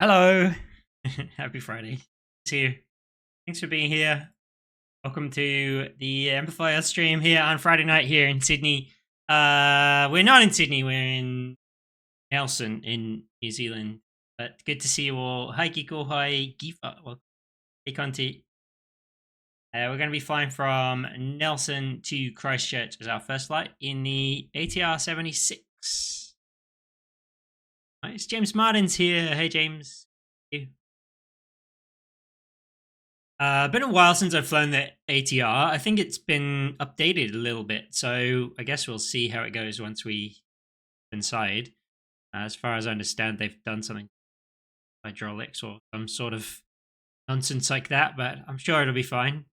Hello. Happy Friday. See you. Thanks for being here. Welcome to the Amplifier stream here on Friday night here in Sydney. We're not in Sydney, we're in Nelson in New Zealand. But good to see you all. Hi Kiko, hi Gifa. Well, hey Conti. We're going to be flying from Nelson to Christchurch as our first flight in the ATR 76. Nice. James Martin's here. Hey James. Hey. Been a while since I've flown the ATR. I think it's been updated a little bit, so I guess we'll see how it goes once we inside. As far as I understand, they've done something hydraulics or some sort of nonsense like that, but I'm sure it'll be fine.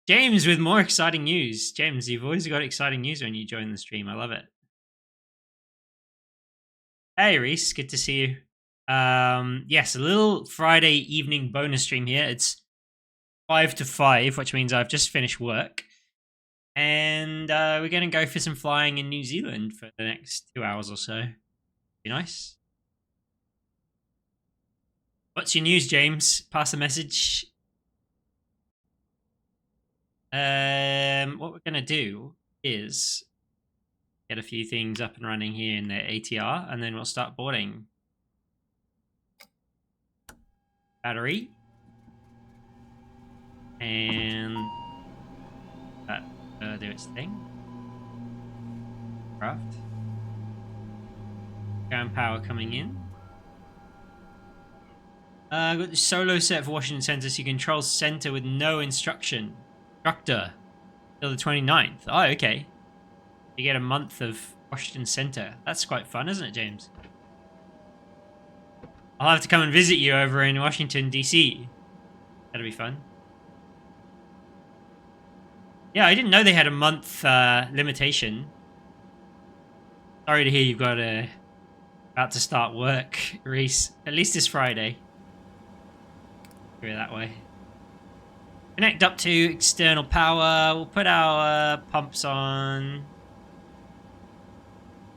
James with more exciting news. James, you've always got exciting news when you join the stream. I love it. Hey Reese, good to see you. Yes, a little Friday evening bonus stream here. It's 5 to 5, which means I've just finished work. And we're going to go for some flying in New Zealand for the next 2 hours or so. Be nice. What's your news, James? Pass a message. What we're going to do is get a few things up and running here in the ATR, and then we'll start boarding. Battery. And that do its thing. Craft. Ground power coming in. Got the solo set for Washington Center, so you control center with no instructor till the 29th. Oh, okay. You get a month of Washington Center. That's quite fun, isn't it, James? I'll have to come and visit you over in Washington, D.C. That'll be fun. Yeah, I didn't know they had a month limitation. Sorry to hear you've got about to start work, Reese. At least this Friday. Go that way. Connect up to external power. We'll put our pumps on.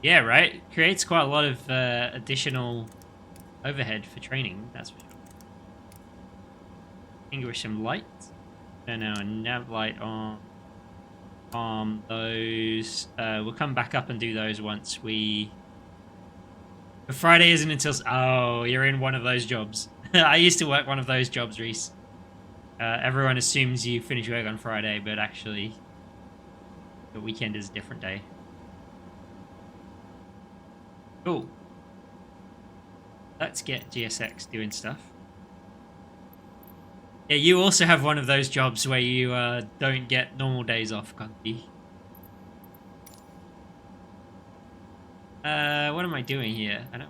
Yeah, right. Creates quite a lot of additional overhead for training. That's for sure. Extinguish some lights. Turn our nav light on. Those. We'll come back up and do those once we. But Friday isn't until. Oh, you're in one of those jobs. I used to work one of those jobs, Reese. Everyone assumes you finish work on Friday, but actually, the weekend is a different day. Cool. Let's get GSX doing stuff. Yeah, you also have one of those jobs where you don't get normal days off, Conti. What am I doing here? I don't.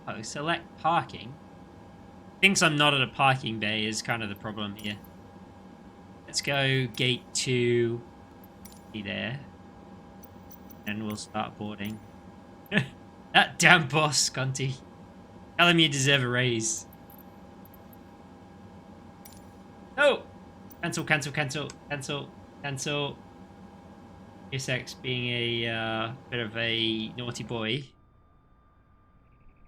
Oh, select parking. Thinks I'm not at a parking bay is kind of the problem here. Let's go gate 2. Be there. And we'll start boarding. That damn boss, Conti. Tell him you deserve a raise. No! Cancel, cancel, cancel, cancel, cancel. GSX being a bit of a naughty boy.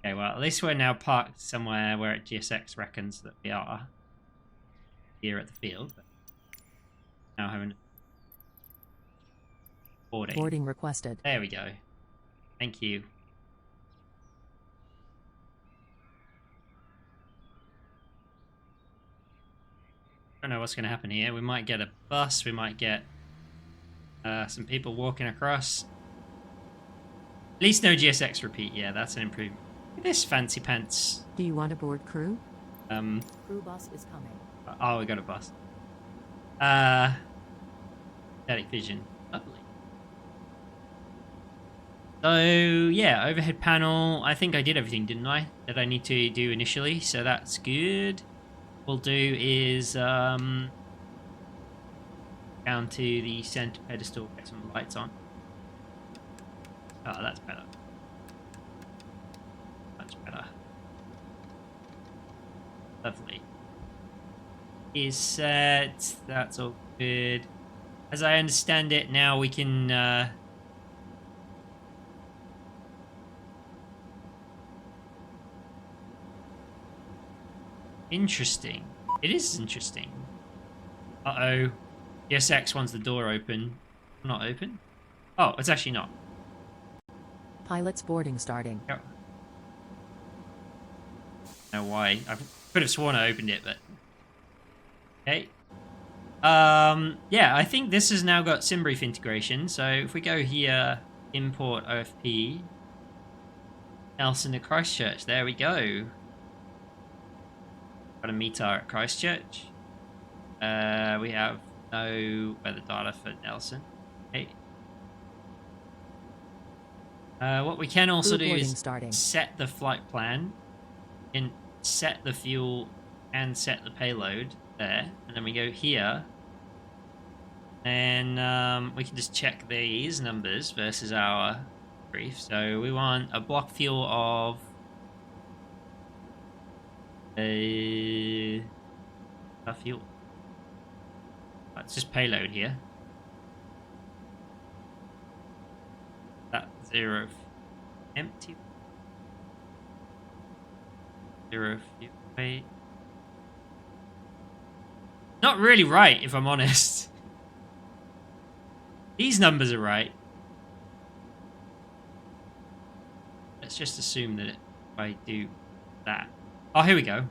Okay, well, at least we're now parked somewhere where GSX reckons that we are. Here at the field. But now having boarding. Boarding requested. There we go. Thank you. I don't know what's going to happen here. We might get a bus. We might get some people walking across. At least no GSX repeat. Yeah, that's an improvement. Look at this fancy pants. Do you want to board crew? Crew bus is coming. Oh, we got a bus. Static vision. Lovely. So, yeah, overhead panel. I think I did everything, didn't I? That I need to do initially, so that's good. What we'll do is down to the center pedestal, get some lights on. Oh, that's better. Much better. Lovely. Is set. That's all good. As I understand it, now we can Interesting. It is interesting. Uh-oh. GSX wants the door open. Not open? Oh, it's actually not. Pilot's boarding starting. Oh. Know why. I could have sworn I opened it, but... Okay. Yeah, I think this has now got SimBrief integration. So if we go here, import OFP, Nelson to Christchurch, there we go. Got a METAR at Christchurch. We have no weather data for Nelson. Okay. What we can also do is set the flight plan, and set the fuel and set the payload there, and then we go here. And we can just check these numbers versus our brief. So we want a block fuel of a fuel. It's just payload here. That 0 empty. 0 fuel weight. Not really right, if I'm honest. These numbers are right. Let's just assume that if I do that. Oh, here we go.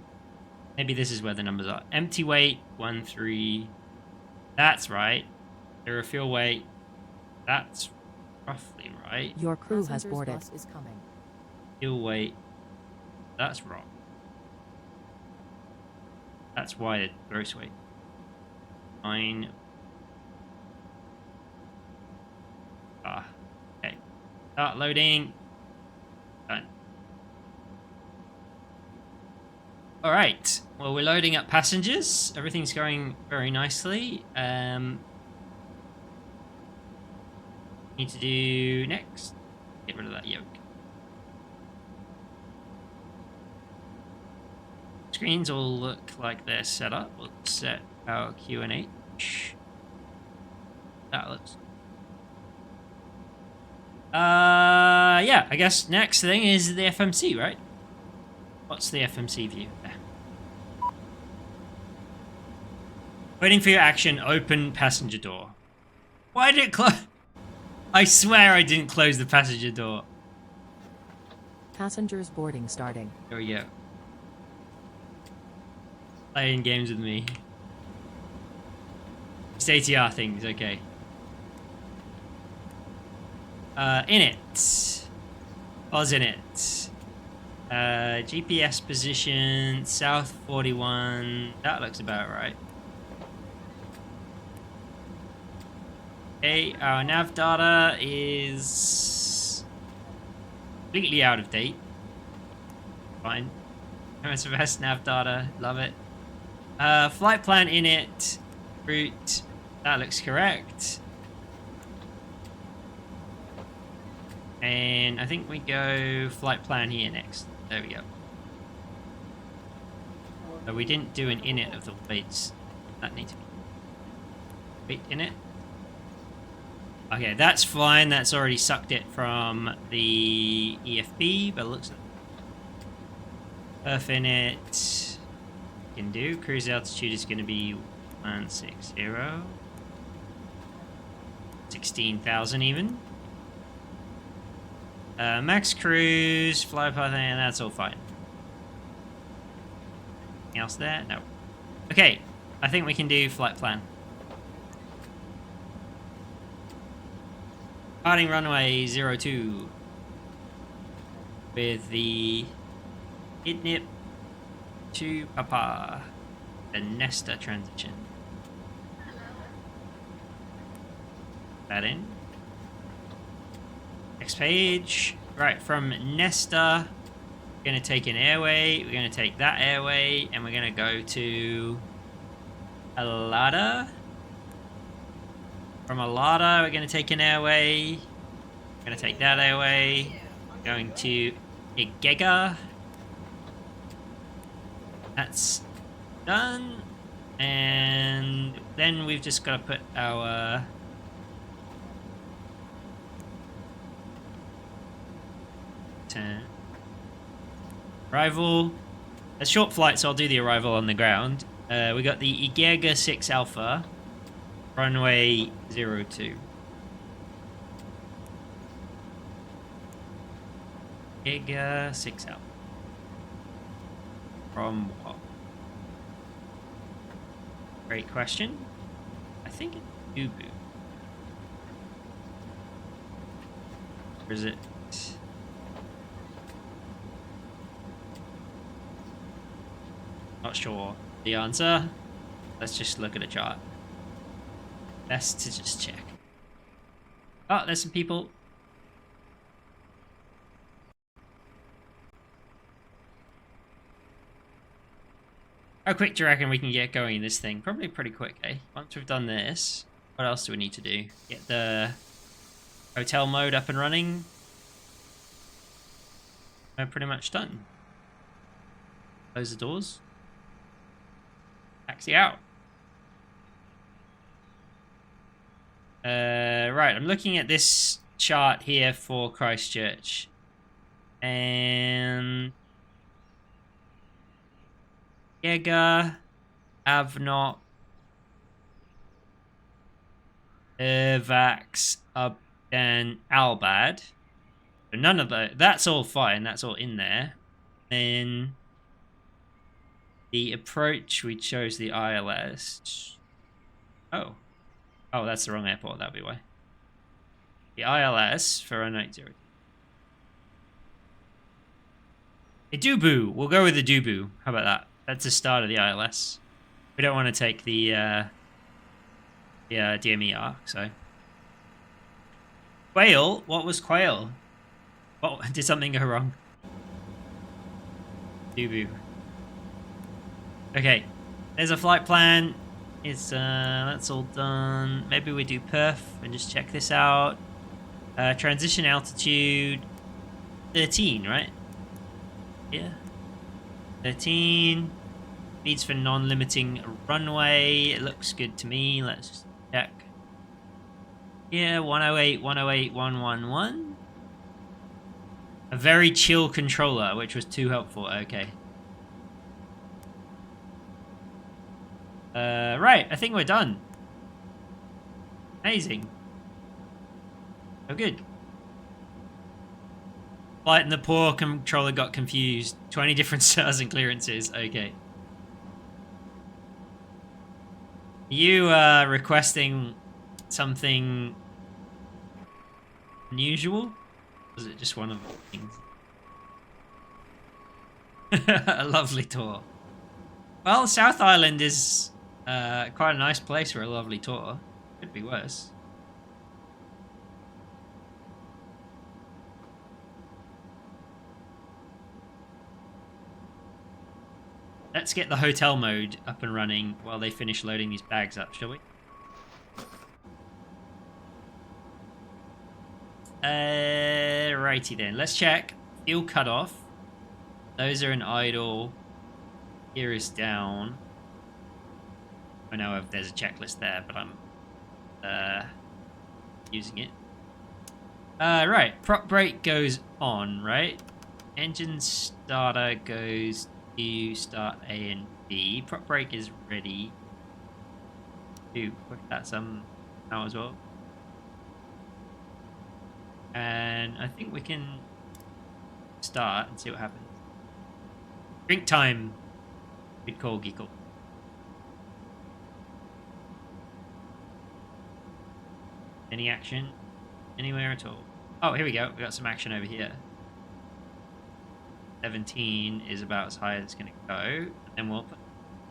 Maybe this is where the numbers are. Empty weight, 13. That's right. Zero fuel weight. That's roughly right. Your crew has boarded. Bus is coming. Fuel weight. That's wrong. That's why the gross weight. 9. Okay. Start loading. Done. Alright. Well, we're loading up passengers. Everything's going very nicely. Need to do next. Get rid of that yoke. Screens all look like they're set up. We'll set our QNH. That looks... yeah, I guess next thing is the FMC, right? What's the FMC view? There. Waiting for your action, open passenger door. Why did it close? I swear I didn't close the passenger door. Passengers boarding starting. There we go. Playing games with me. Just ATR things, okay. In it. Was in it. GPS position, south 41. That looks about right. Okay, our nav data is completely out of date. Fine. MSFS nav data, love it. Flight plan in it. Route. That looks correct. And I think we go flight plan here next. There we go. So we didn't do an init of the weights. That needs to be weight init. Okay, that's fine. That's already sucked it from the EFB, but it looks like perf init. Can do. Cruise altitude is going to be 160. 16,000 even. Max cruise, fly path, and that's all fine. Anything else there? No. Okay, I think we can do flight plan. Departing runway 02 with the Idnip to Papa, the Nesta transition. That in. Next page. Right, from Nesta, we're going to take an airway. We're going to take that airway, and we're going to go to Alada. From Alada, we're going to take an airway. We're going to take that airway. Going to Igega. That's done. And then we've just got to put our... arrival. a short flight, so I'll do the arrival on the ground. We got the Igega 6 Alpha, runway 02. Igega 6 Alpha. From what? Great question. I think it's Ubu. Or is it? Not sure the answer. Let's just look at a chart. Best to just check. Oh, there's some people. How quick do you reckon we can get going in this thing? Probably pretty quick, eh? Once we've done this, what else do we need to do? Get the hotel mode up and running. We're pretty much done. Close the doors. Taxi out. Right, I'm looking at this chart here for Christchurch. And Yega, Avnot, Vax, Upton, Albad. So none of those. That's all fine. That's all in there. Then the approach, we chose the ILS. Oh. Oh, that's the wrong airport. That'd be why. The ILS for 090. A Dubu. We'll go with the Dubu. How about that? That's the start of the ILS. We don't want to take the DME arc, so. Quail? What was Quail? What, did something go wrong? Dubu. Okay. There's a flight plan. It's that's all done. Maybe we do perf and just check this out. Transition altitude 13, right? Yeah. 13. Speeds for non-limiting runway. It looks good to me. Let's just check. Yeah, 108, 108, 111. A very chill controller, which was too helpful. Okay. Right, I think we're done. Amazing. Oh, good. Flight and the poor controller got confused. 20 different stars and clearances. Okay. You requesting something unusual? Or is it just one of the things? A lovely tour. Well, South Island is quite a nice place for a lovely tour. Could be worse. Let's get the hotel mode up and running while they finish loading these bags up, shall we? Righty then. Let's check. Fuel cutoff. Those are in idle. Here is down. I know if there's a checklist there, but I'm using it. Right. Prop brake goes on, right? Engine starter goes to start A and B. Prop brake is ready. To push that some now as well. And I think we can start and see what happens. Drink time. Good call, Geekle. Any action? Anywhere at all? Oh, here we go. We got some action over here. 17 is about as high as it's going to go. And then we'll put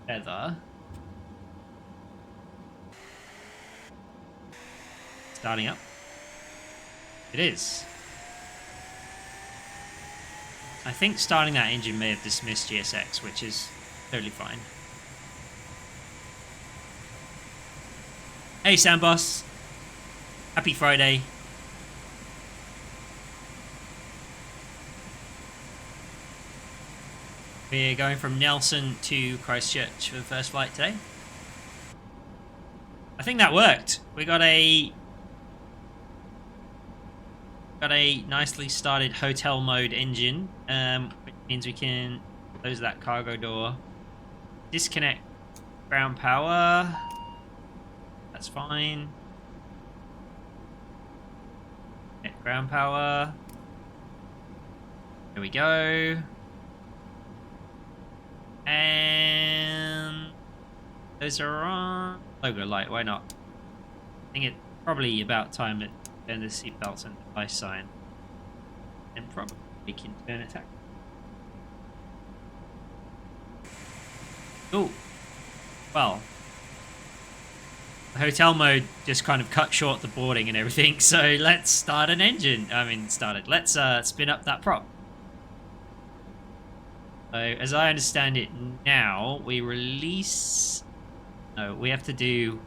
feather. Starting up. It is. I think starting that engine may have dismissed GSX, which is totally fine. Hey, Sandboss. Happy Friday. We're going from Nelson to Christchurch for the first flight today. I think that worked. We got a nicely started hotel mode engine, which means we can Close that cargo door. Disconnect ground power. That's fine. Connect ground power. There we go. And those are on. Logo light, why not? I think it's probably about time that turn the seatbelts and device sign. And probably we can turn attack. Oh, well, the hotel mode just kind of cut short the boarding and everything, so let's start an engine. Let's spin up that prop. So, as I understand it now, we release... No, we have to do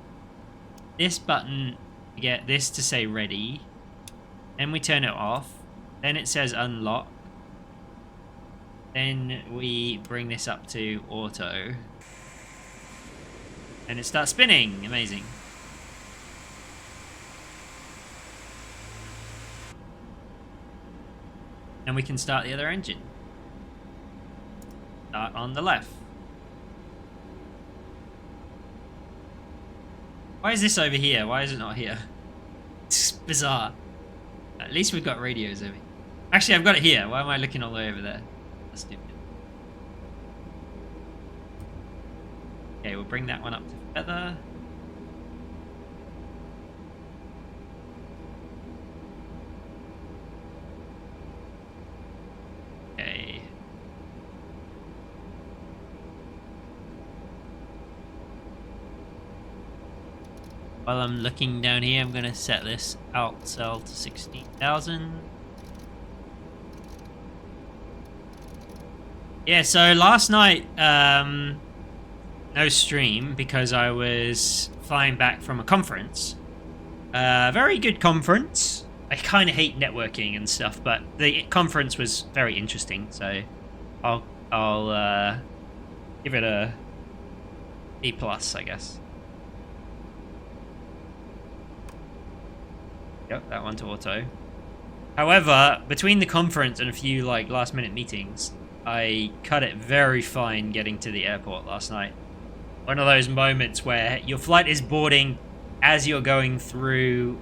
this button to get this to say ready. Then we turn it off. Then it says unlock. Then we bring this up to auto. And it starts spinning. Amazing. And we can start the other engine. Start on the left. Why is this over here? Why is it not here? It's bizarre. At least we've got radios over here. Actually, I've got it here. Why am I looking all the way over there? That's stupid. Okay, we'll bring that one up to feather. Okay. While I'm looking down here, I'm going to set this outsell to 16,000. Yeah, so last night, no stream because I was flying back from a conference. Very good conference. I kind of hate networking and stuff, but the conference was very interesting, so I'll give it a B+, I guess. Yep, that one to auto. However, between the conference and a few like last-minute meetings, I cut it very fine getting to the airport last night. One of those moments where your flight is boarding as you're going through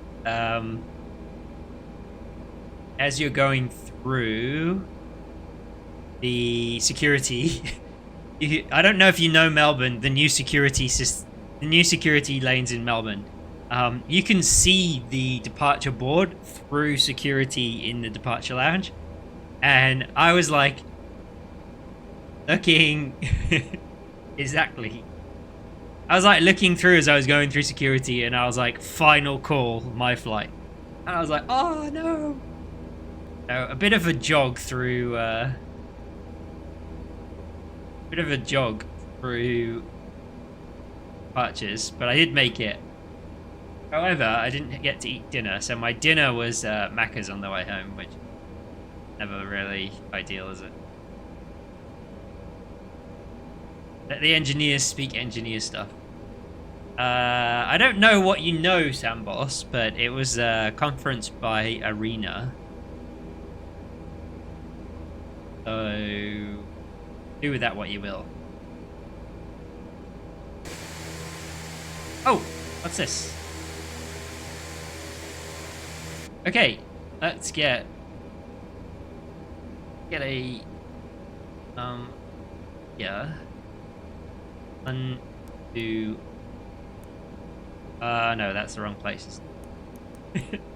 the security. I don't know if you know Melbourne, the new security lanes in Melbourne. You can see the departure board through security in the departure lounge, and I was like looking exactly. I was like looking through as I was going through security, and I was like, final call, my flight. And I was like, oh no. So, a bit of a jog through departures, but I did make it. However, I didn't get to eat dinner, so my dinner was Macca's on the way home, which never really ideal, is it? Let the engineers speak engineer stuff. I don't know what you know, Samboss, but it was a conference by Arena. So, do with that what you will. Oh, what's this? Okay, let's get a yeah. 1, 2. No, that's the wrong place.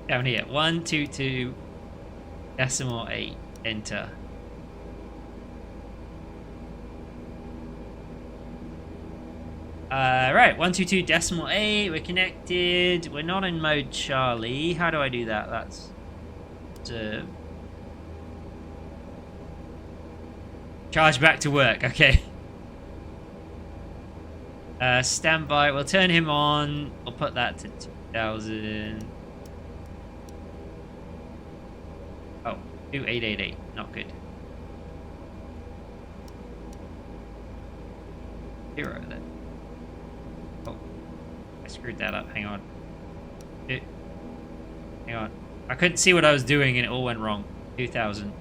Down here. 122 decimal 8. Enter. Right, 122 decimal 8. We're connected. We're not in mode Charlie. How do I do that? That's charge back to work. Okay. Standby. We'll turn him on. We'll put that to 2,000. Oh, 2888. Not good. 0 then. Oh, I screwed that up. Hang on. Hang on. I couldn't see what I was doing and it all went wrong. 2,000.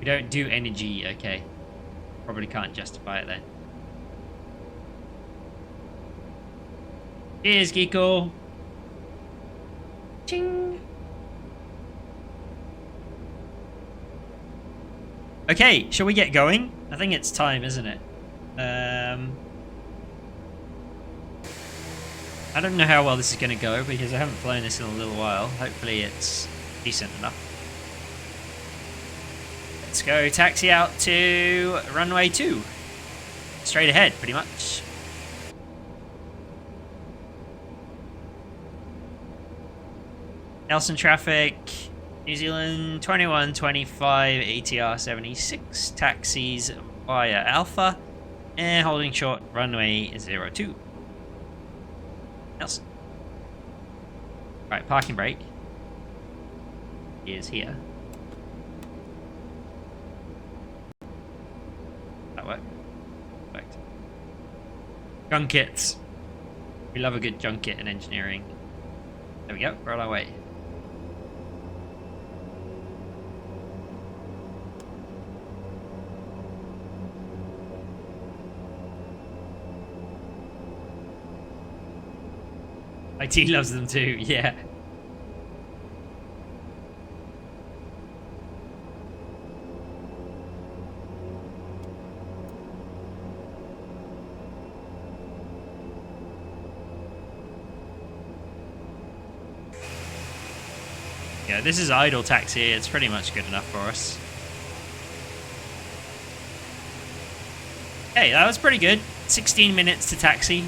don't do energy, okay. Probably can't justify it then. Cheers, Geeko. Ching. Okay, shall we get going? I think it's time, isn't it? I don't know how well this is going to go because I haven't flown this in a little while. Hopefully it's decent enough. Let's go taxi out to runway 2. Straight ahead, pretty much. Nelson traffic, New Zealand 2125 ATR 76, taxis via Alpha, and holding short runway 02. Nelson. Right, parking brake is here. That work? Perfect. Junkets. We love a good junket in engineering. There we go, we're on our way. IT loves them too, yeah. Yeah, this is idle taxi. It's pretty much good enough for us. Hey, that was pretty good. 16 minutes to taxi.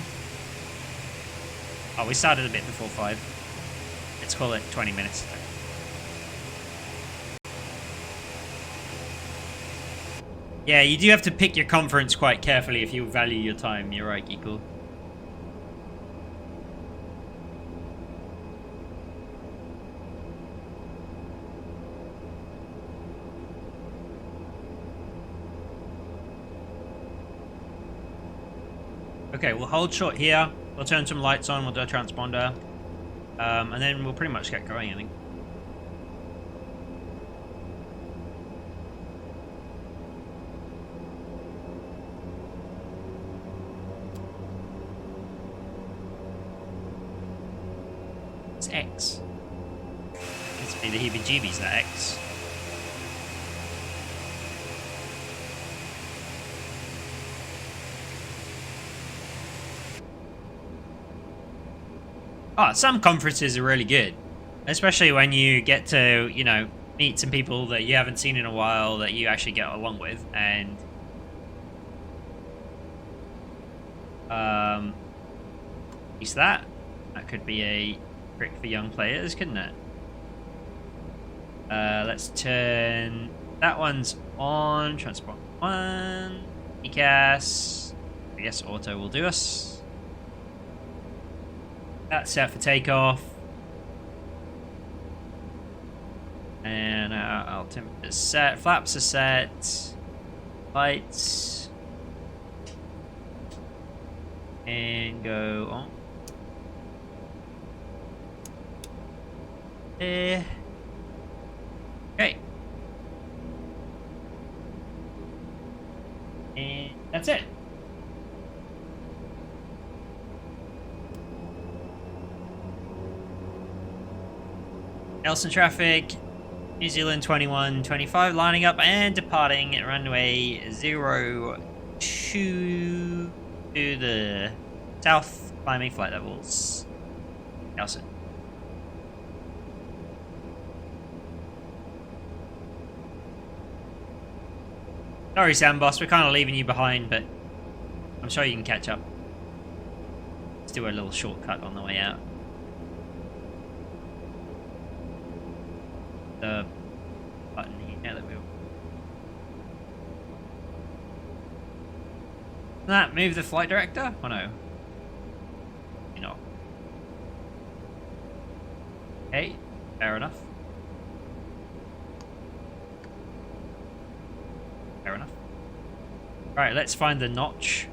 Oh, we started a bit before 5. Let's call it 20 minutes. Yeah, you do have to pick your conference quite carefully if you value your time. You're right, Geeko. Okay, we'll hold short here. We'll turn some lights on, we'll do a transponder. And then we'll pretty much get going, I think. It's X. It's me the heebie-jeebies, that X. Oh, some conferences are really good, especially when you get to, you know, meet some people that you haven't seen in a while that you actually get along with, and at least that could be a trick for young players, couldn't it? Let's turn that one's on. Transport 1, ECAS. I guess auto will do us. That's set for takeoff. And our altimeter is set. Flaps are set. Lights. And go on. Okay. And that's it. Nelson traffic, New Zealand 2125 lining up and departing at runway 02 to the south, climbing flight levels. Nelson. Sorry, Sam Boss, we're kind of leaving you behind, but I'm sure you can catch up. Let's do a little shortcut on the way out. The button here that we'll that move the flight director? Oh no. You know. Okay, fair enough. Fair enough. Alright, let's find the notch.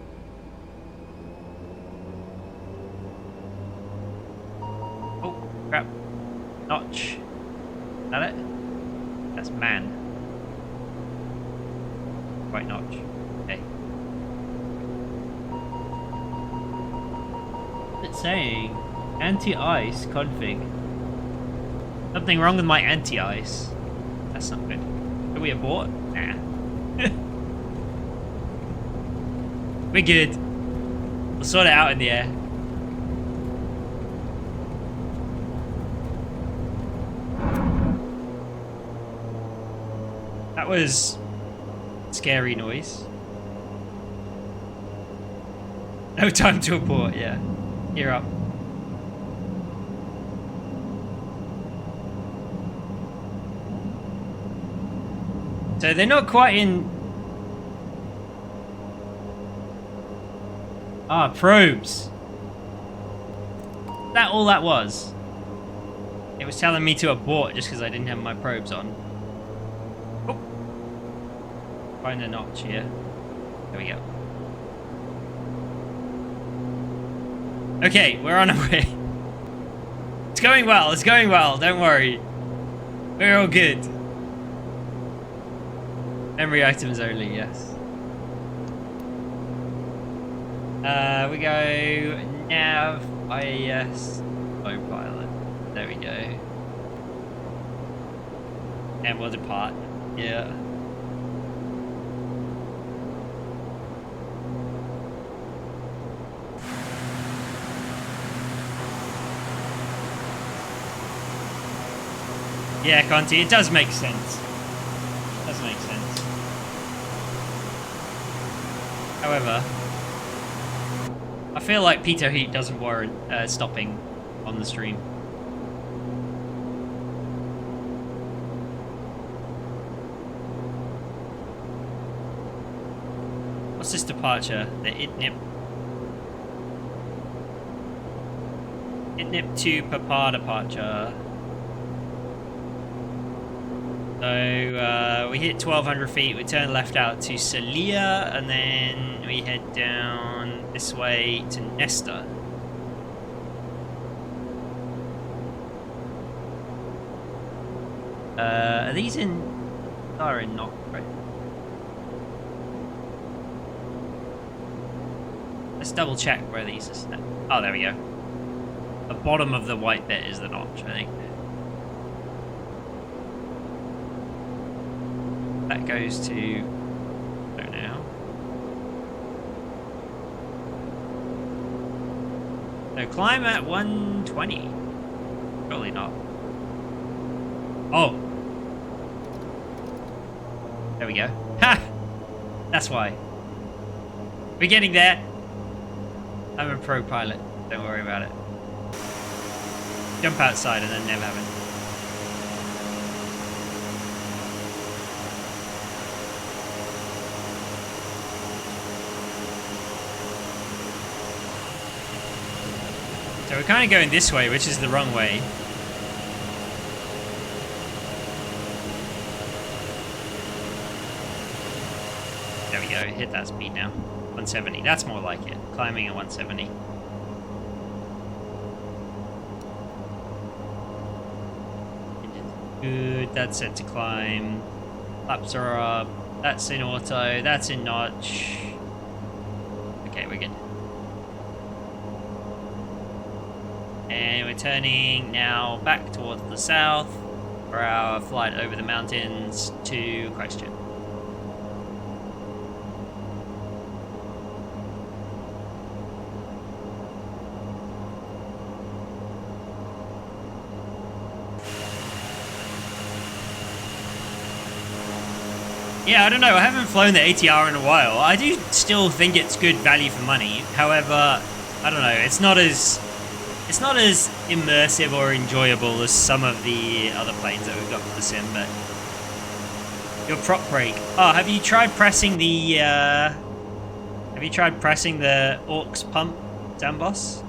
Oh, crap. Notch. Is that it? That's man. quite notch. Okay. What's it saying? Anti-ice config. Something wrong with my anti-ice. That's not good. Are we abort? Nah. We're good. We'll sort it out in the air. That was scary noise. No time to abort, yeah. Gear up. So they're not quite in... Ah, probes. That all that was. It was telling me to abort just because I didn't have my probes on. Oh. Find a notch here. There we go. Okay, we're on our way. It's going well, it's going well, don't worry. We're all good. Memory items only, yes. We go nav, IAS, co-pilot. There we go. And we'll depart. Yeah. Yeah, Conti, it does make sense. It does make sense. However, I feel like pitot heat doesn't warrant stopping on the stream. What's this departure? The Itnip to Papa departure. So we hit 1200 feet, we turn left out to Celia, and then we head down this way to Nesta. Are these in... Are in not, right? Let's double check where these are. Oh, there we go. The bottom of the white bit is the notch, I think. That goes to... I don't know. So climb at 120. Probably not. Oh. There we go. Ha! That's why. We're getting there. I'm a pro pilot. Don't worry about it. Jump outside and then never happen. So we're kind of going this way, which is the wrong way. There we go, hit that speed now. 170, that's more like it. Climbing at 170. Good, that's set to climb. Laps are up. That's in auto, that's in notch. Okay, we're good. And we're turning now back towards the south for our flight over the mountains to Christchurch. Yeah, I don't know. I haven't flown the ATR in a while. I do still think it's good value for money. However, I don't know. It's not as immersive or enjoyable as some of the other planes that we've got for the sim. But your prop brake. Oh, have you tried pressing the? Have you tried pressing the aux pump, Zambos?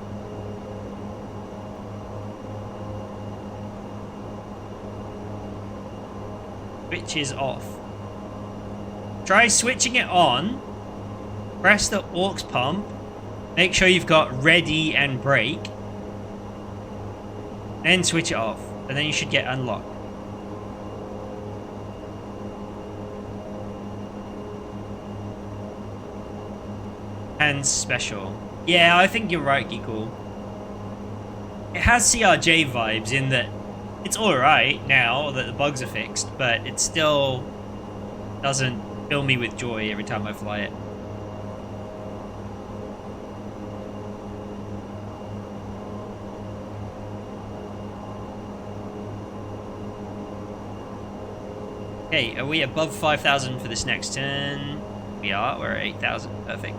Which is off. Try switching it on, press the aux pump, make sure you've got ready and brake, then switch it off, and then you should get unlocked. And special. Yeah, I think you're right, Geekle. It has CRJ vibes in that it's alright now that the bugs are fixed, but it still doesn't fill me with joy every time I fly it. Okay, are we above 5,000 for this next turn? We are. We're at 8,000. Perfect.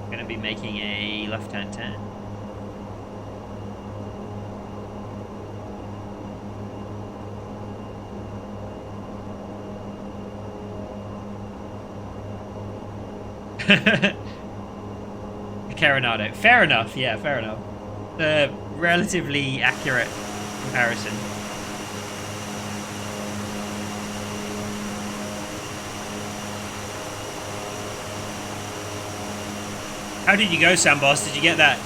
Going to be making a left-hand turn. Caronado. Fair enough. Yeah, fair enough. The relatively accurate comparison. How did you go, Samboss? Did you get that?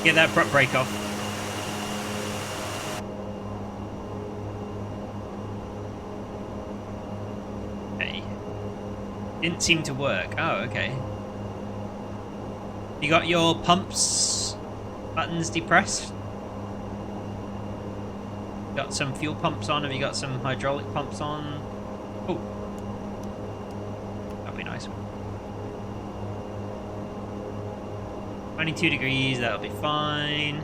Get that prop break off? Okay. Didn't seem to work. Oh, okay. You got your pumps buttons depressed? Got some fuel pumps on? Have you got some hydraulic pumps on? Oh. That'll be nice. 22 degrees, that'll be fine.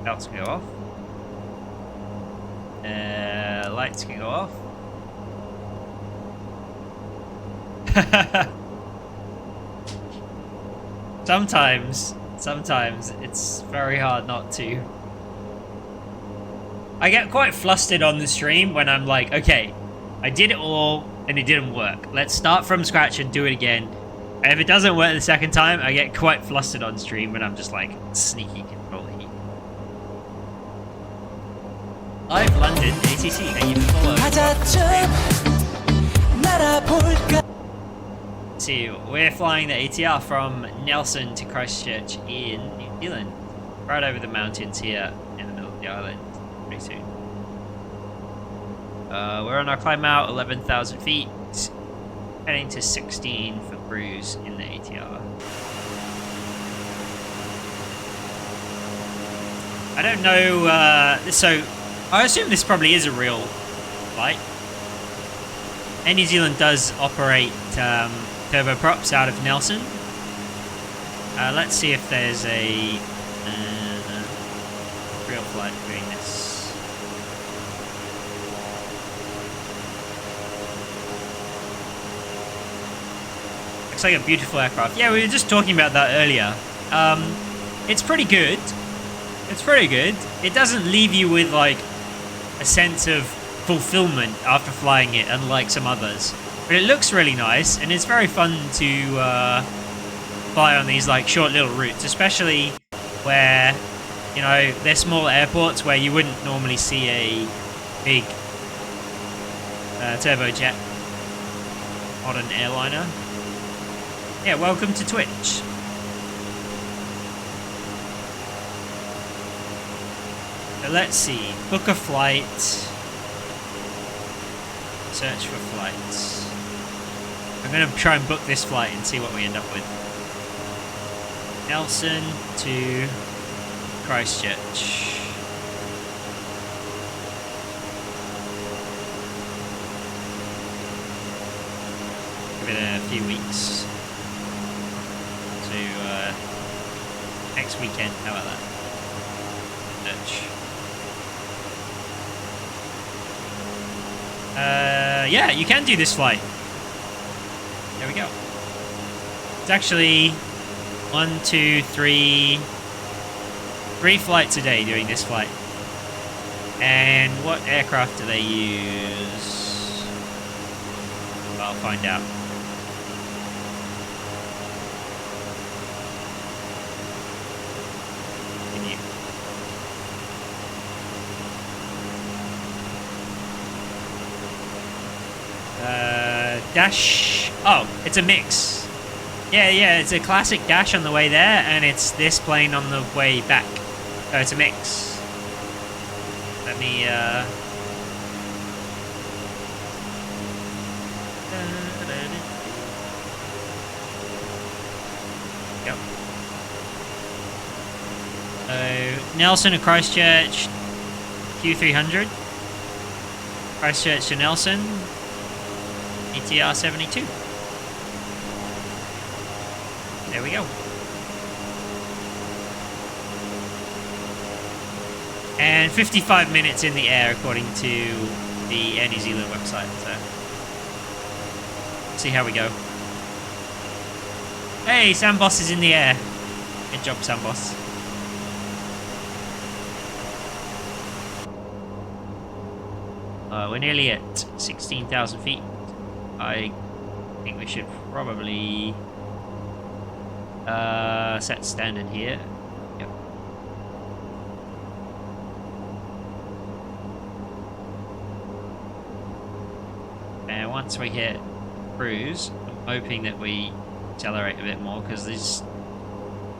Belts can go off. Lights can go off. Sometimes it's very hard not to. I get quite flustered on the stream when I'm like, okay, I did it all and it didn't work. Let's start from scratch and do it again. And if it doesn't work the second time, I get quite flustered on stream when I'm just like, sneaky control heat. Live London, ATC, thank you for following. See, we're flying the ATR from Nelson to Christchurch in New Zealand. Right over the mountains here in the middle of the island. Pretty soon. We're on our climb out, 11,000 feet. Heading to 16 for cruise in the ATR. I don't know, so I assume this probably is a real flight. Air New Zealand does operate turboprops out of Nelson. Let's see if there's a real flight doing this. Looks like a beautiful aircraft. Yeah, we were just talking about that earlier. It's pretty good. It's pretty good. It doesn't leave you with like a sense of fulfillment after flying it, unlike some others. But it looks really nice, and it's very fun to fly on these like short little routes, especially where, you know, they're small airports where you wouldn't normally see a big turbojet on an airliner. Yeah, welcome to Twitch. So let's see. Book a flight. Search for flights. I'm going to try and book this flight and see what we end up with. Nelson to Christchurch. Give it a few weeks. So, next weekend, how about that? Search. Yeah, you can do this flight. There we go. It's actually 3 flights a day doing this flight. And what aircraft do they use? Well, I'll find out. Dash. Oh, it's a mix. Yeah, it's a classic dash on the way there, and it's this plane on the way back. So it's a mix. Let me Yep. So Nelson to Christchurch, Q300. Christchurch to Nelson, ATR 72. There we go. And 55 minutes in the air according to the Air New Zealand website. So see how we go. Hey, Samboss is in the air. Good job, Samboss. We're nearly at 16,000 feet. I think we should probably set standard here. Yep. And once we hit cruise, I'm hoping that we accelerate a bit more because this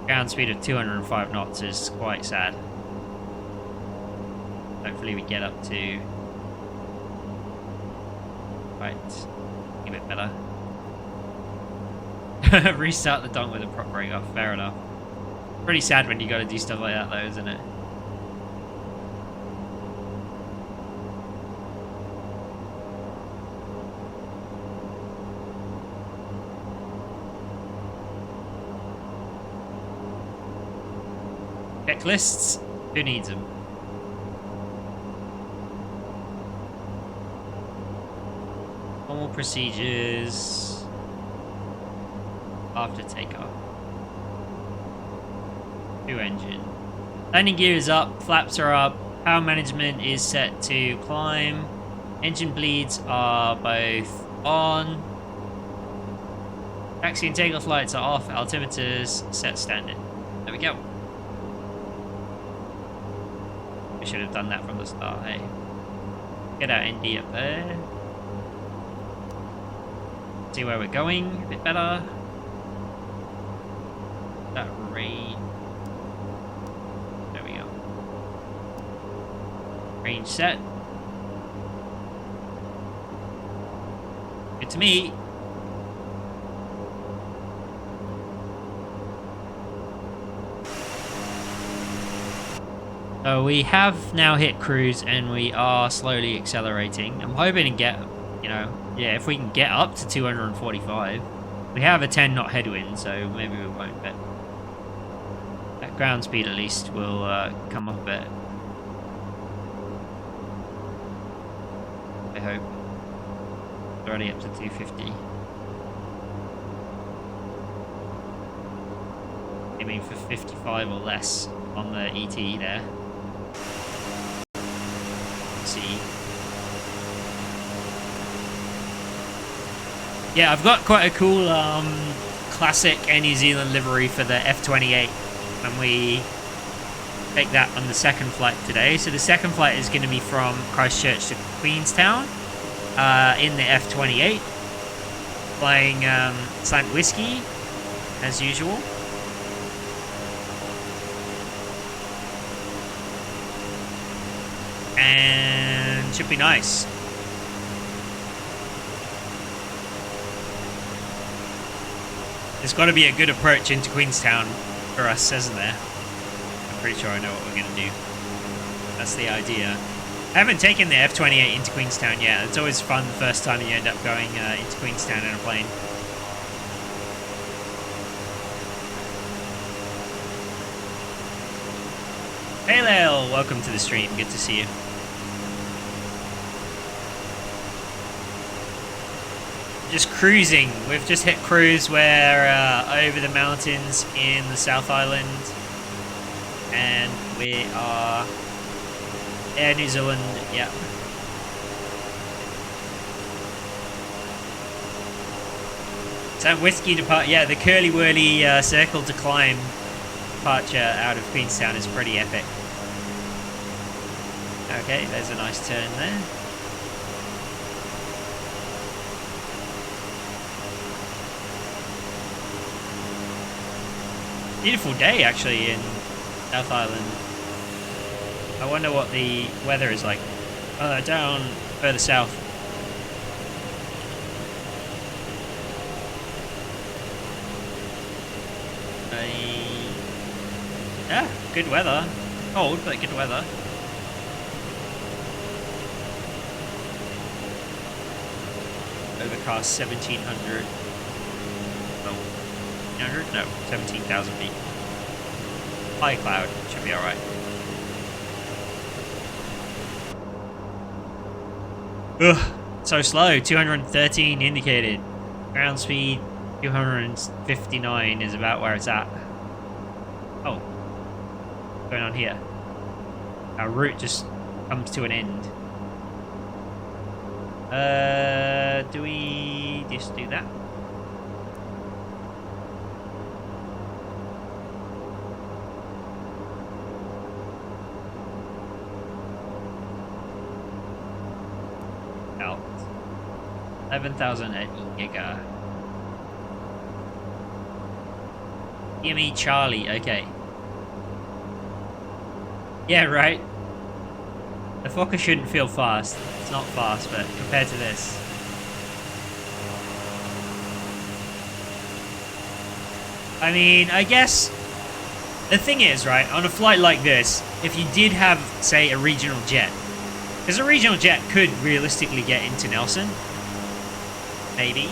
ground speed of 205 knots is quite sad. Hopefully we get up to right, a bit better. Restart the donk with a prop brake off, fair enough. Pretty sad when you gotta do stuff like that though, isn't it? Checklists? Who needs them? Normal procedures after takeoff. 2 engine. Landing gear is up, flaps are up, power management is set to climb, engine bleeds are both on, taxi and takeoff lights are off, altimeters set standard. There we go. We should have done that from the start, hey. Get our ND up there. See where we're going a bit better. That range. There we go. Range set. Good to me. So we have now hit cruise and we are slowly accelerating. I'm hoping to get, you know, yeah, if we can get up to 245. We have a 10 knot headwind, so maybe we won't, but that ground speed at least will come up a bit. I hope. It's already up to 250. Aiming for 55 or less on the ET there. Let's see. Yeah, I've got quite a cool classic Air New Zealand livery for the F28 when we take that on the second flight today. So the second flight is going to be from Christchurch to Queenstown in the F28, flying Silent Whiskey as usual. And should be nice. There's got to be a good approach into Queenstown for us, isn't there? I'm pretty sure I know what we're going to do. That's the idea. I haven't taken the F28 into Queenstown yet. It's always fun the first time you end up going into Queenstown in a plane. Hey Lale, welcome to the stream. Good to see you. Just cruising. We've just hit cruise. We're over the mountains in the South Island, and we are Air New Zealand. Yeah. So whiskey depart. Yeah, the curly whirly circle to climb departure out of Queenstown is pretty epic. Okay, there's a nice turn there. Beautiful day actually in South Island. I wonder what the weather is like down further south. Yeah, good weather. Cold, but good weather. Overcast 1700. Oh, 100? No, 17,000 feet. High cloud, should be alright. Ugh, so slow. 213 indicated. Ground speed 259 is about where it's at. Oh, what's going on here? Our route just comes to an end. Do we just do that? Out. 11,000 at Giga. Gimme Charlie, okay. Yeah, right. The Fokker shouldn't feel fast. It's not fast, but compared to this. I mean, I guess the thing is, right, on a flight like this, if you did have, say, a regional jet, because a regional jet could realistically get into Nelson. Maybe.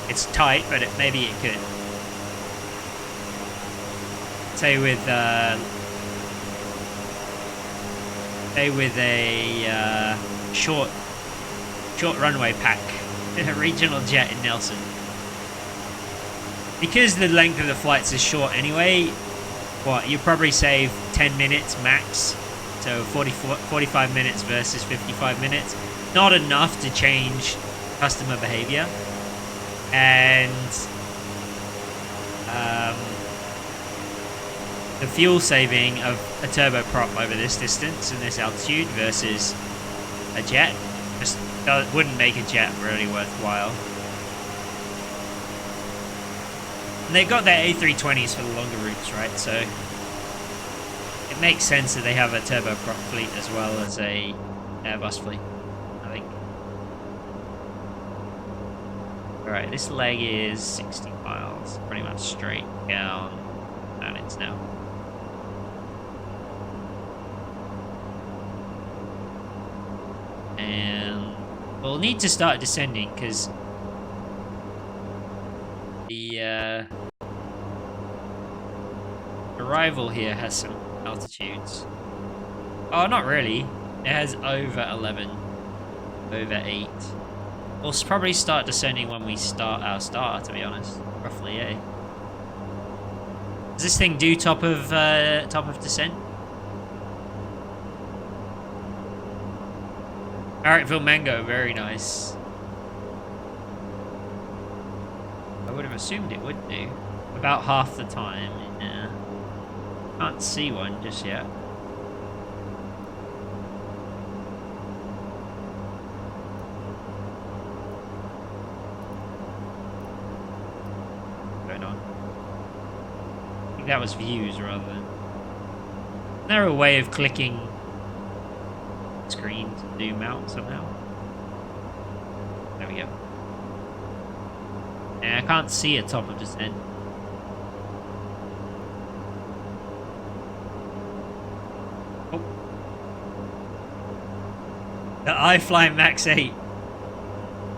It's tight, but maybe it could. Say with a short runway pack, a regional jet in Nelson. Because the length of the flights is short anyway, what, you probably save 10 minutes max. So 45 minutes versus 55 minutes. Not enough to change customer behavior. And the fuel saving of a turboprop over this distance and this altitude versus a jet just wouldn't make a jet really worthwhile. And they've got their A320s for the longer routes, right? So it makes sense that they have a turboprop fleet as well as a Airbus fleet, I think. Alright, this leg is 60 miles, pretty much straight down mountains now. And we'll need to start descending because the arrival here has some altitudes. Oh, not really. It has over 11, over 8. We'll probably start descending when we start our start, to be honest. Roughly, yeah. Does this thing do top of descent? Hartman mango, very nice. I would have assumed it would do. About half the time, yeah. Can't see one just yet. What's going on? I think that was views rather than... Is there a way of clicking screen to zoom out somehow? There we go. Yeah, I can't see a top of descent. Oh. The iFly Max 8.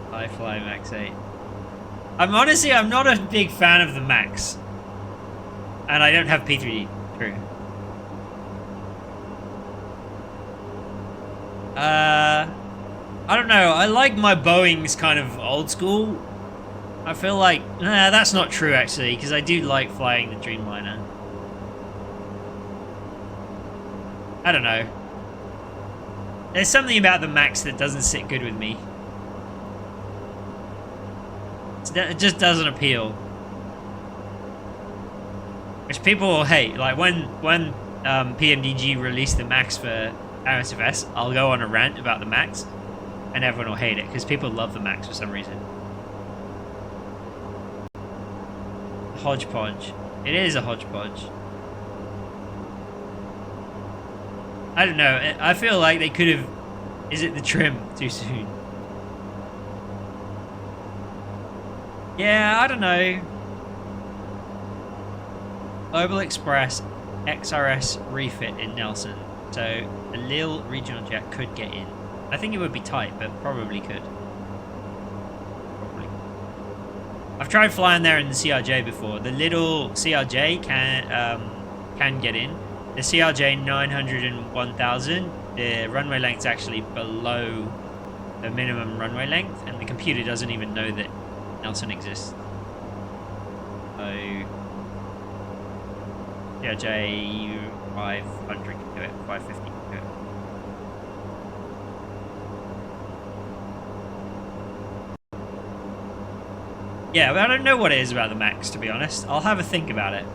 iFly Max 8. I'm not a big fan of the Max. And I don't have P3D. True. I don't know. I like my Boeings kind of old school. I feel like... Nah, that's not true, actually, because I do like flying the Dreamliner. I don't know. There's something about the Max that doesn't sit good with me. It just doesn't appeal. Which people will hate. Like, when PMDG released the Max for MSFS, I'll go on a rant about the Max, and everyone will hate it, because people love the Max for some reason. Hodgepodge. It is a hodgepodge. I don't know. I feel like they could have. Is it the trim too soon? Yeah, I don't know. Global Express XRS refit in Nelson, so a Lille regional jet could get in. I think it would be tight, but probably could. Probably. I've tried flying there in the CRJ before. The little CRJ can get in. The CRJ 900 and 1000, the runway length's actually below the minimum runway length, and the computer doesn't even know that Nelson exists. So CRJ 500 can do it, 550 can do it. Yeah, but I don't know what it is about the Max, to be honest. I'll have a think about it.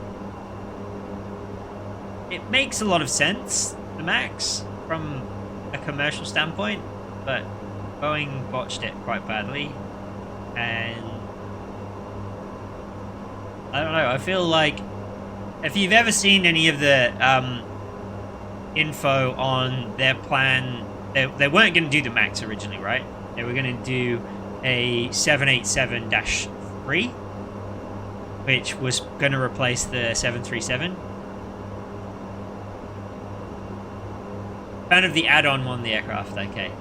It makes a lot of sense, the Max, from a commercial standpoint, but Boeing botched it quite badly, and I don't know, I feel like if you've ever seen any of the info on their plan, they weren't going to do the Max originally, right? They were going to do a 787-3, which was going to replace the 737. Kind of the add-on on the aircraft, okay.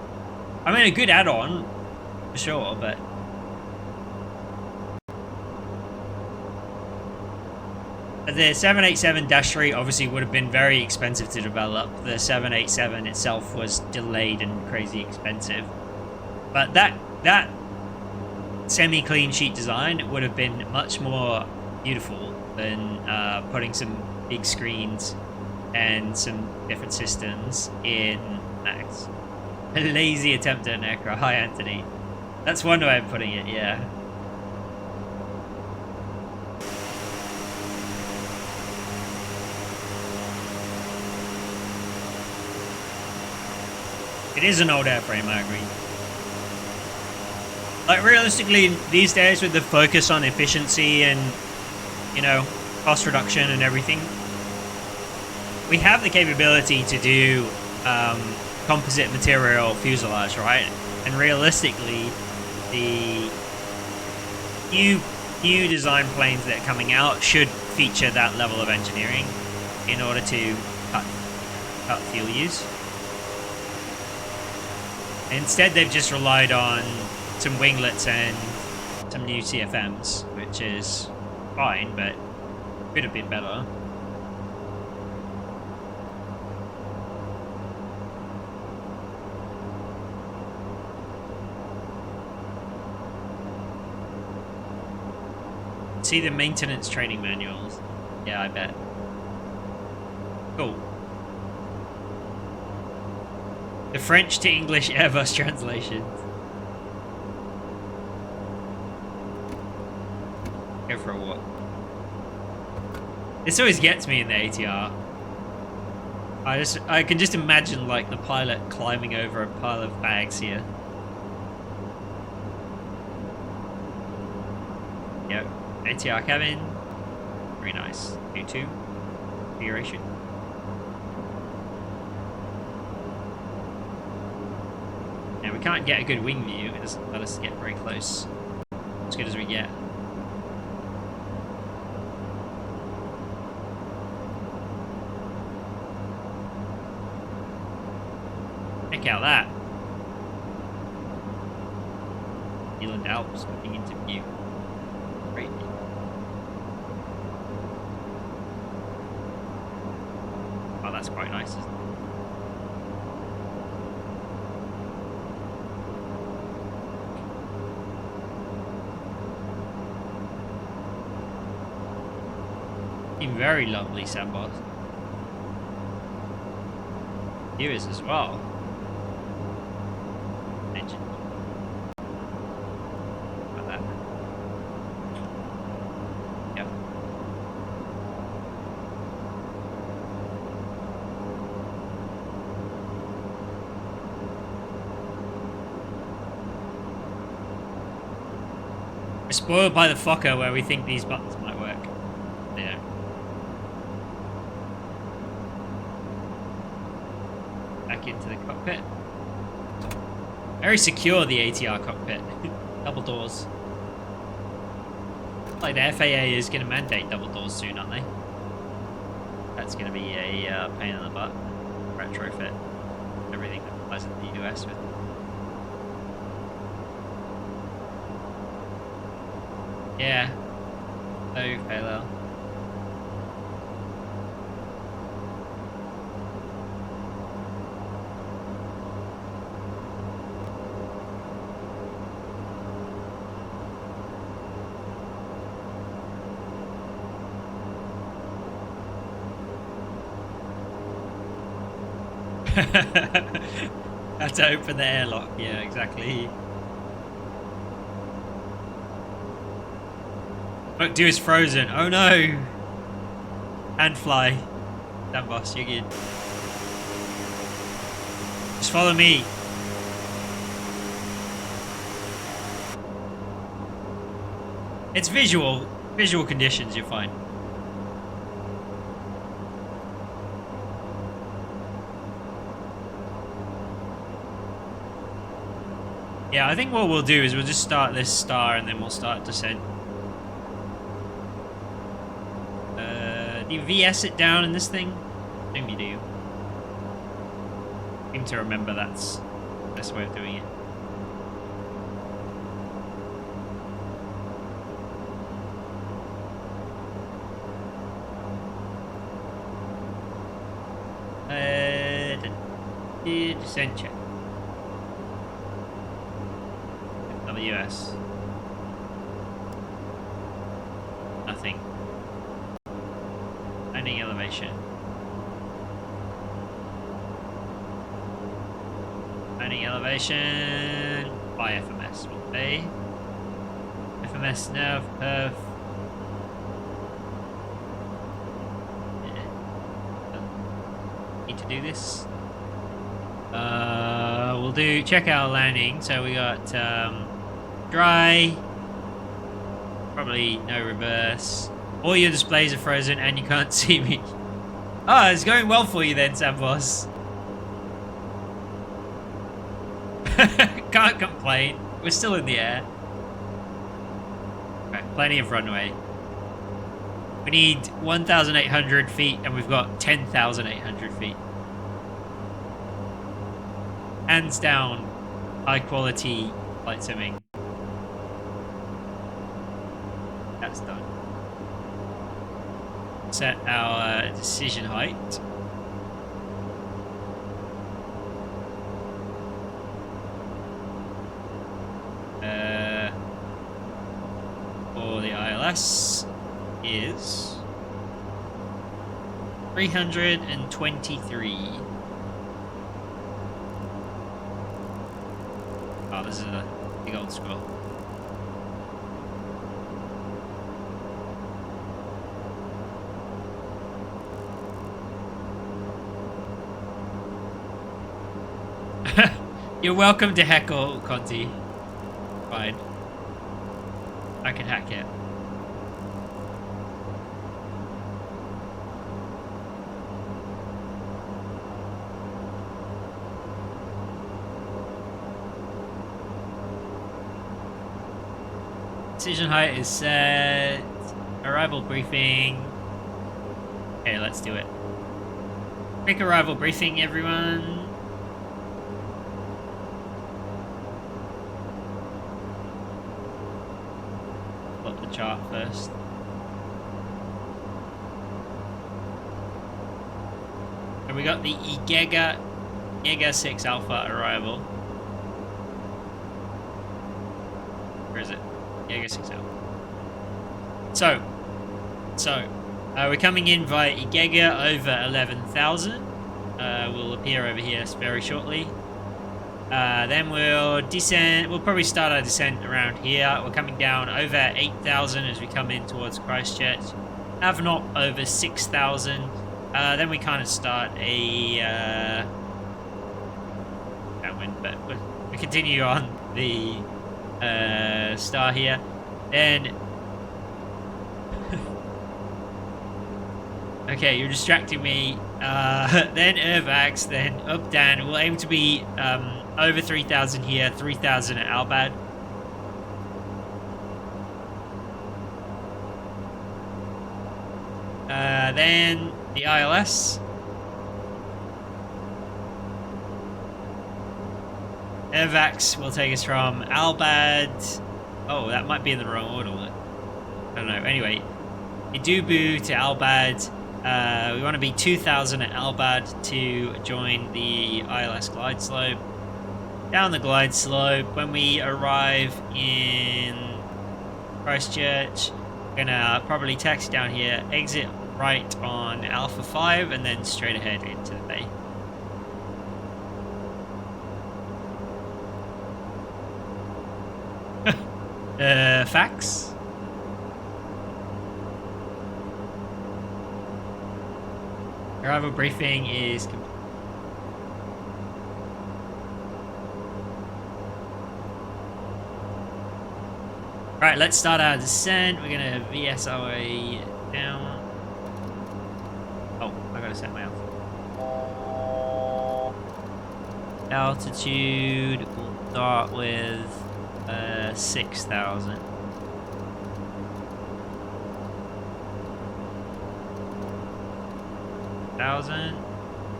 I mean, a good add-on, for sure, but the 787-3 obviously would have been very expensive to develop. The 787 itself was delayed and crazy expensive. But that semi-clean sheet design would have been much more beautiful than putting some big screens and some different systems in Max. A lazy attempt at an aircraft. Hi, Anthony. That's one way of putting it, yeah. It is an old airframe, I agree. Like, realistically, these days with the focus on efficiency and, you know, cost reduction and everything, we have the capability to do composite material fuselage, right? And realistically, the new design planes that are coming out should feature that level of engineering in order to cut fuel use. Instead, they've just relied on some winglets and some new CFMs, which is fine, but could have been better. See the maintenance training manuals. Yeah, I bet. Cool. The French to English Airbus translations. Go for a walk. This always gets me in the ATR. I can just imagine like the pilot climbing over a pile of bags here. Yep. ATR cabin. Very nice. U2. Configuration. Now we can't get a good wing view. It doesn't let us get very close. As good as we get. Check out that. Zealand Alps looking into view. Great. Oh, that's quite nice, isn't it? Very lovely sandbars. Viewers as well. Engine. Like that. Yep. We're spoiled by the Fokker where we think these buttons might work. They don't. cockpit. Very secure, the ATR cockpit. Double doors. Like the FAA is going to mandate double doors soon, aren't they? That's going to be a pain in the butt. Retrofit everything that flies in the US with. Yeah. So parallel. Have to open the airlock. Yeah, exactly. Look, do is frozen. Oh no! And fly. Damn boss, you're good. Just follow me. It's visual conditions, you're fine. Yeah, I think what we'll do is we'll just start this star and then we'll start descent. Do you VS it down in this thing? I think you do. I seem to remember that's the best way of doing it. Descent check. WS. Nothing. Landing elevation. Landing elevation. By FMS will be. FMS nav perf. Need to do this. We'll do check our landing. So we got dry, probably no reverse. All your displays are frozen and you can't see me. Oh, it's going well for you then, Sam Boss. Can't complain. We're still in the air. Okay, plenty of runway. We need 1,800 feet and we've got 10,800 feet. Hands down, high quality flight simming. That's done. Set our decision height. For the ILS is 323. Oh, this is a big old scroll. You're welcome to heckle, Conti. Fine. I can hack it. Decision height is set. Arrival briefing. Okay, let's do it. Quick arrival briefing, everyone. Pull up the chart first. And we got the Igega 6 Alpha arrival. Where is it? Igega 6 Alpha. So, we're coming in via Igega over 11,000. We'll appear over here very shortly. Then we'll descend. We'll probably start our descent around here. We're coming down over 8,000 as we come in towards Christchurch. Have not over 6,000. Then we kind of start a downwind, but we continue on the star here. Then Okay, you're distracting me. Then Irvax, then up Dan. We'll aim to be over 3,000 here, 3,000 at Albad. Then the ILS. Irvax will take us from Albad. Oh, that might be in the wrong order. I don't know. Anyway, Idubu to Albad. We want to be 2,000 at Albad to join the ILS glide slope. Down the glide slope. When we arrive in Christchurch, we're gonna probably taxi down here, exit right on Alpha 5, and then straight ahead into the bay. Facts? Arrival briefing is complete. Right, let's start our descent. We're gonna VS our way down. Oh, I gotta set my altitude. We'll start with 6,000.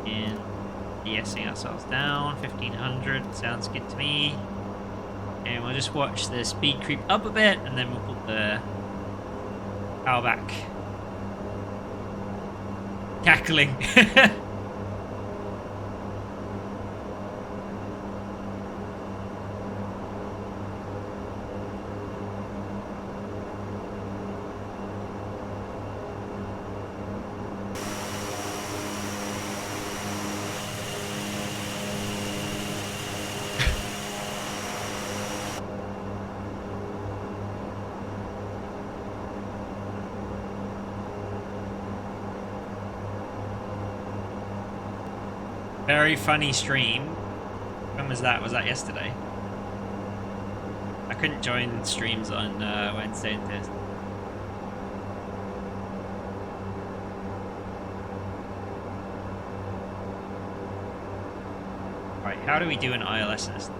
And DSing ourselves down. 1,500 sounds good to me. And we'll just watch the speed creep up a bit, and then we'll put the power back. Cackling. Very funny stream. When was that? Was that yesterday? I couldn't join streams on Wednesday and Thursday. Right, how do we do an ILS list?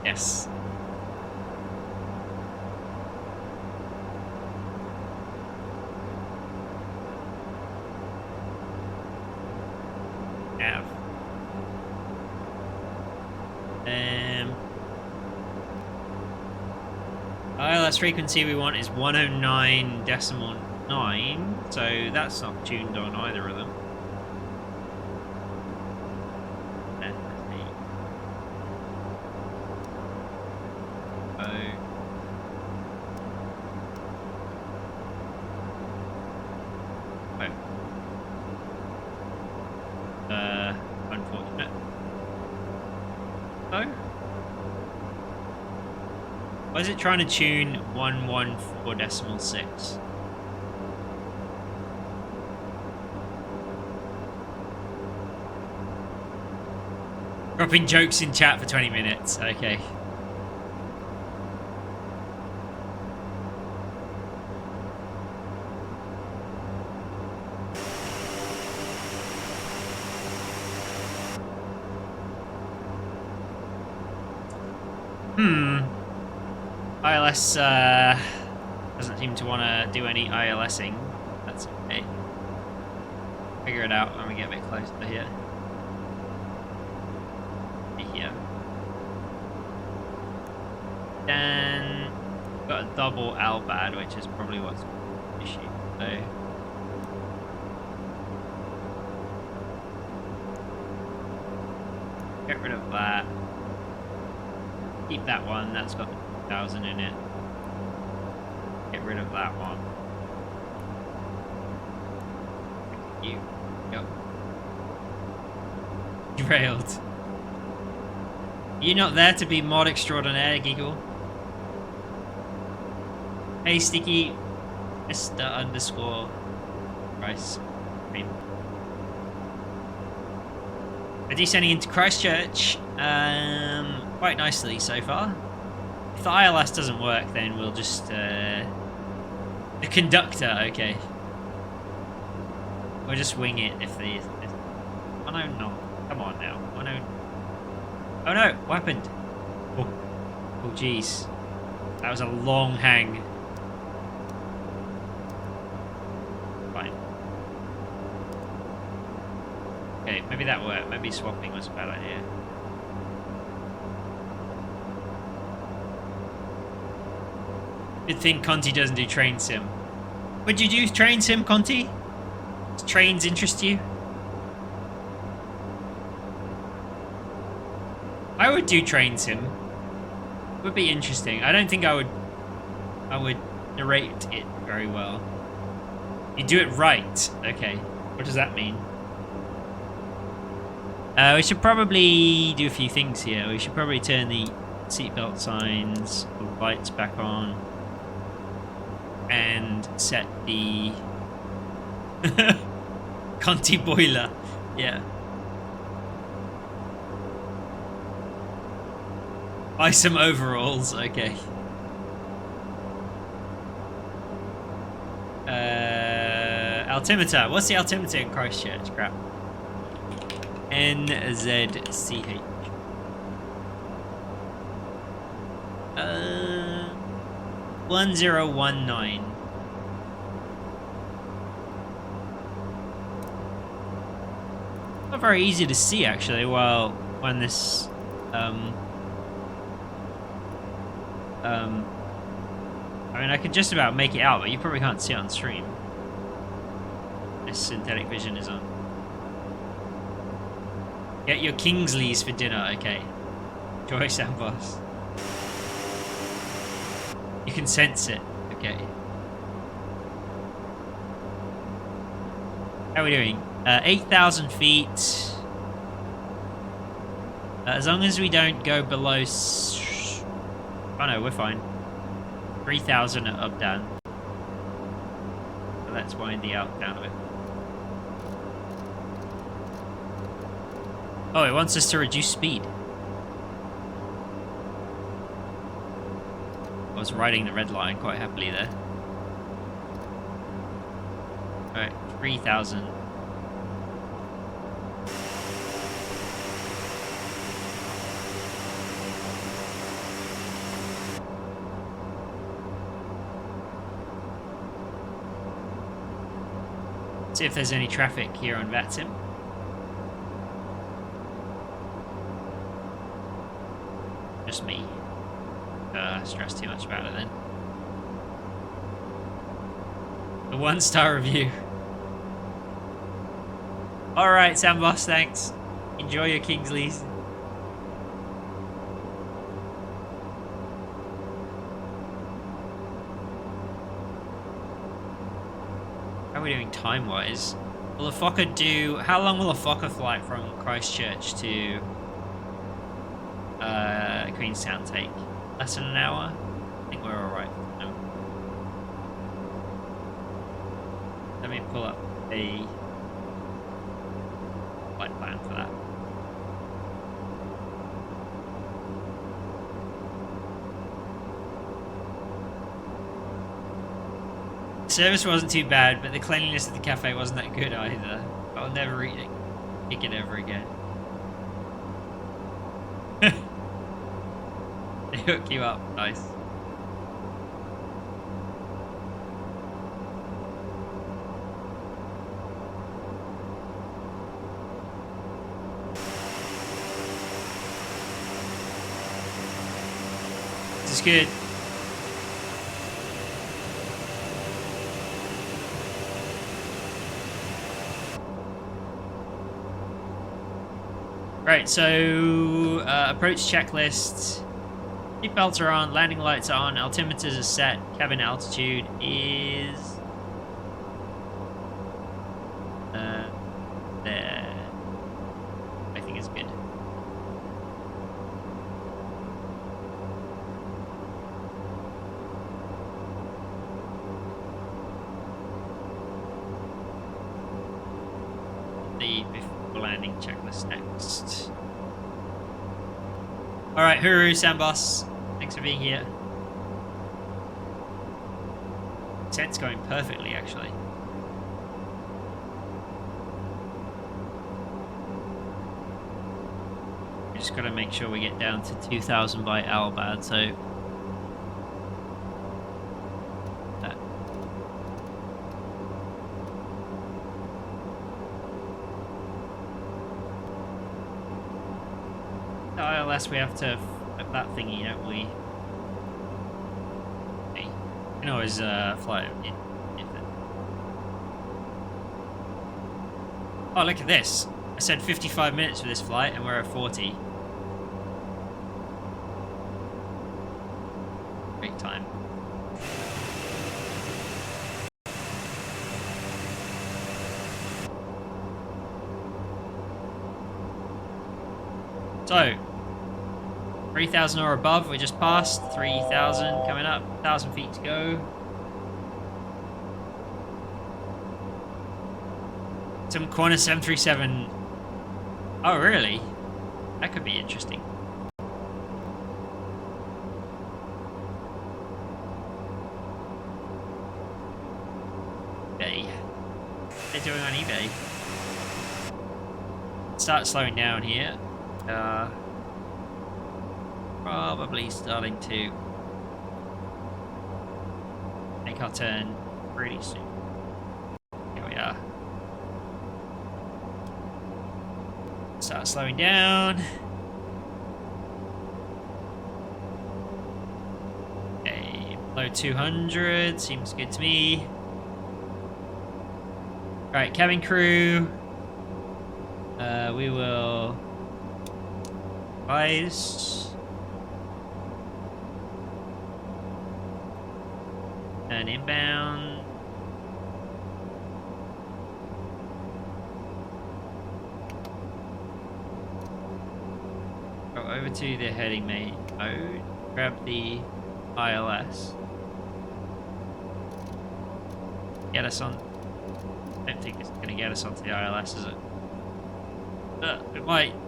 Yes. ILS frequency we want is 109.9, so that's not tuned on either of them. Unfortunate. So, why is it trying to tune 114.6? Dropping jokes in chat for 20 minutes. Okay. ILS doesn't seem to want to do any ILSing. That's okay. Figure it out when we get a bit closer to here. Here. Then we've got a double Albad, which is probably what's the issue. So get rid of that. Keep that one. That's got 1,000 in it. Get rid of that one. You. Yep. Derailed. You're not there to be mod extraordinaire, Giggle. Hey, Sticky. Mr. _ Price. We're descending into Christchurch. Quite nicely so far. the ILS doesn't work, then we'll just the conductor. Okay, we'll just wing it if the. Oh no, no! Come on now! Oh no! Oh no! What happened? Oh, oh, jeez! That was a long hang. Fine. Okay, maybe that worked. Maybe swapping was a bad idea. Good thing Conti doesn't do train sim. Would you do train sim, Conti? Does trains interest you? I would do train sim. It would be interesting. I don't think I would narrate it very well. You do it right. Okay. What does that mean? We should probably do a few things here. We should probably turn the seatbelt signs, the lights back on, and set the Conti boiler. Yeah. Buy some overalls. Okay. Altimeter. What's the altimeter in Christchurch? Crap. NZCH. 1019. Not very easy to see actually. Well, when this I mean, I could just about make it out, but you probably can't see it on stream. This synthetic vision is on. Get your Kingsleys for dinner, okay. Enjoy, Sandboss. You can sense it, okay. How are we doing? 8,000 feet. As long as we don't go below... Oh no, we're fine. 3,000 up, down. So let's wind the out down a bit. Oh, it wants us to reduce speed. I was riding the red line quite happily there. Alright, 3,000. See if there's any traffic here on VATSIM. Just me. Stress too much about it then. The 1-star review. Alright, Sandboss, thanks. Enjoy your Kingsleys. How are we doing time-wise? Will a Fokker do... How long will a Fokker flight from Christchurch to Queenstown take? Less than an hour? I think we're alright. No. Let me pull up a flight plan for that. The service wasn't too bad, but the cleanliness of the cafe wasn't that good either. I'll never eat it. Eat it ever again. They hook you up. Nice. This is good. Right, so approach checklist. Seatbelts are on, landing lights are on, altimeters are set, cabin altitude is there. I think it's good. The before landing checklist next. Alright, Huru, Sandboss, thanks for being here. descent's going perfectly, actually. We just got to make sure we get down to 2,000 by Albad, so... ILS, we have to flip that thingy, don't we? Okay. You can always fly it in. Oh, look at this. I said 55 minutes for this flight, and we're at 40. Great time. So, 3,000 or above, we just passed. 3,000 coming up, 1,000 feet to go. Some corner 737. Oh, really? That could be interesting. eBay. What they're doing on eBay. Start slowing down here. Probably starting to make our turn pretty soon. Here we are. Start slowing down. Okay, below 200 seems good to me. Right, cabin crew. We will rise and inbound. Go over to the heading mode. Grab the ILS. Get us on. I don't think it's going to get us onto the ILS, is it?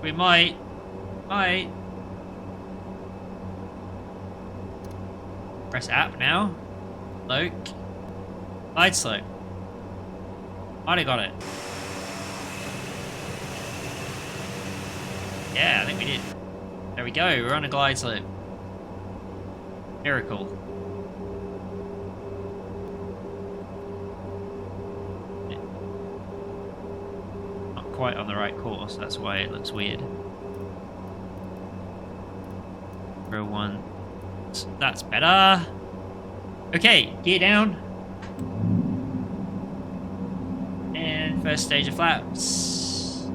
We might. Press app now. Loke. Glide slope. Might have got it. Yeah, I think we did. There we go, we're on a glide slope. Miracle. Not quite on the right course, that's why it looks weird. 01. That's better. Okay, gear down. And first stage of flaps.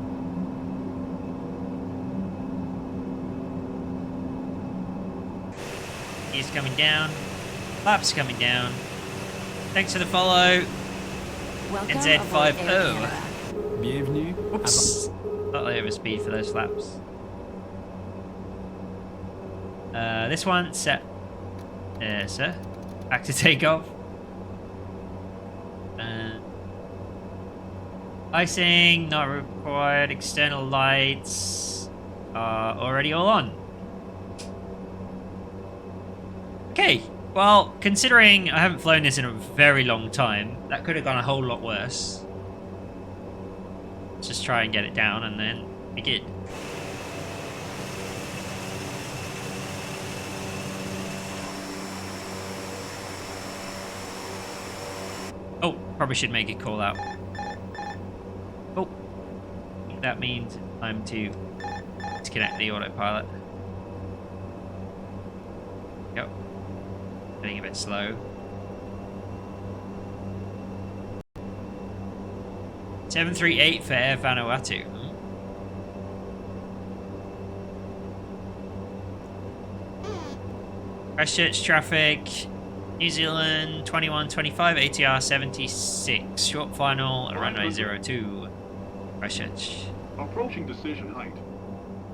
Gears coming down. Flaps coming down. Thanks for the follow. Welcome NZ50. Bienvenue. Oops. Slightly over speed for those flaps. This one set. Sir. Back to takeoff. Icing, not required. External lights are already all on. Okay, well, considering I haven't flown this in a very long time, that could have gone a whole lot worse. Let's just try and get it down and then begin. Oh, probably should make a call out. Oh, that means time to disconnect the autopilot. Yep. Getting a bit slow. 738 for Air Vanuatu. Christchurch traffic. New Zealand 2125 ATR 76. Short final at runway 02. Christchurch. Approaching decision height.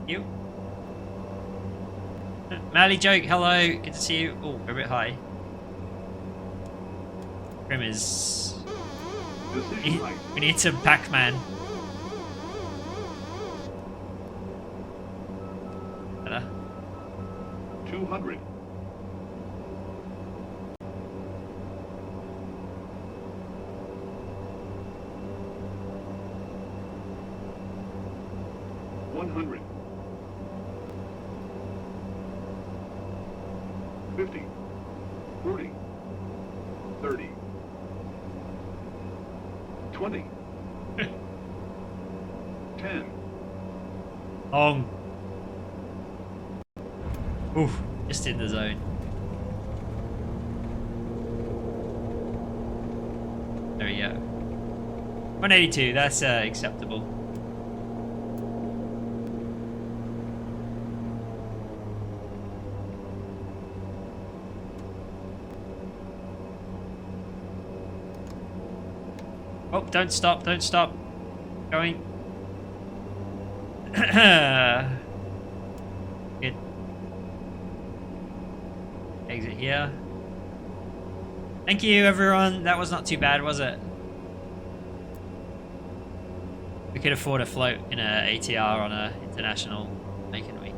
You. Mally Joke, hello. Good to see you. Oh, we're a bit high. Grim is. Decision height. We need some Pac-Man. Better. 200. 100. 50. 40. 30. 20. 10. Long. Oof, just in the zone. There we go. 182, that's acceptable. Oh, don't stop, don't stop. Going. Good. Exit here. Thank you, everyone. That was not too bad, was it? We could afford a float in a ATR on a international, couldn't we?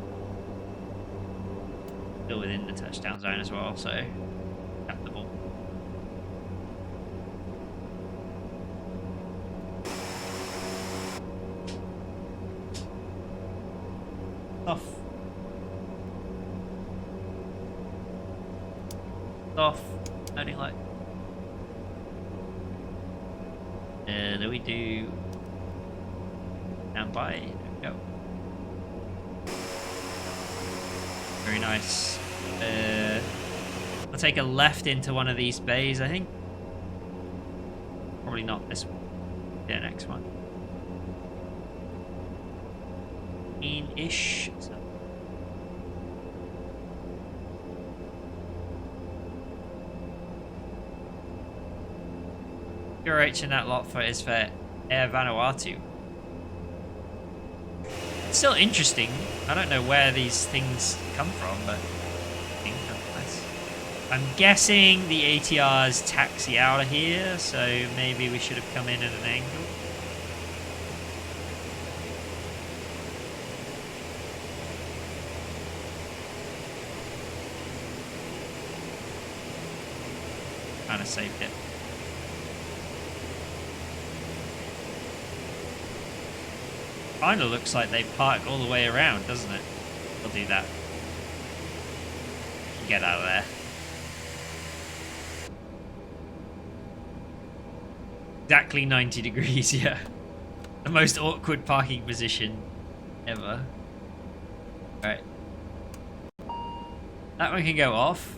Still within the touchdown zone as well, so acceptable. Off. Off. Loading light. And we do stand by. There we go. Very nice. I'll take a left into one of these bays, I think. Probably not this one. Yeah, next one. Ish. So. QRH in that lot is for Air Vanuatu. It's still interesting. I don't know where these things come from, but I think that's nice. I'm guessing the ATRs taxi out of here, so maybe we should have come in at an angle. Kind of saved it. Kind of looks like they park all the way around, doesn't it? We'll do that. Get out of there. Exactly 90 degrees, yeah. The most awkward parking position ever. Alright. That one can go off.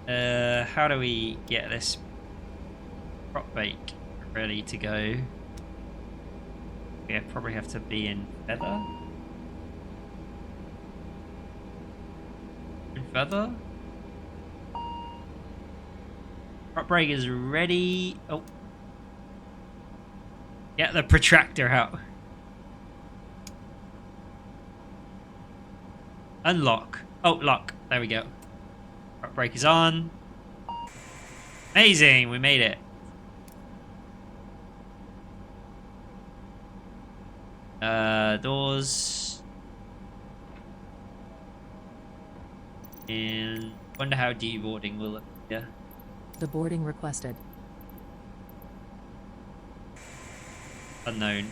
How do we get this prop bake ready to go? Yeah, probably have to be in feather. In feather? Prop brake is ready. Oh. Get the protractor out. Unlock. Oh, lock. There we go. Prop brake is on. Amazing, we made it. Doors. And wonder how deboarding will appear. The boarding requested. Unknown.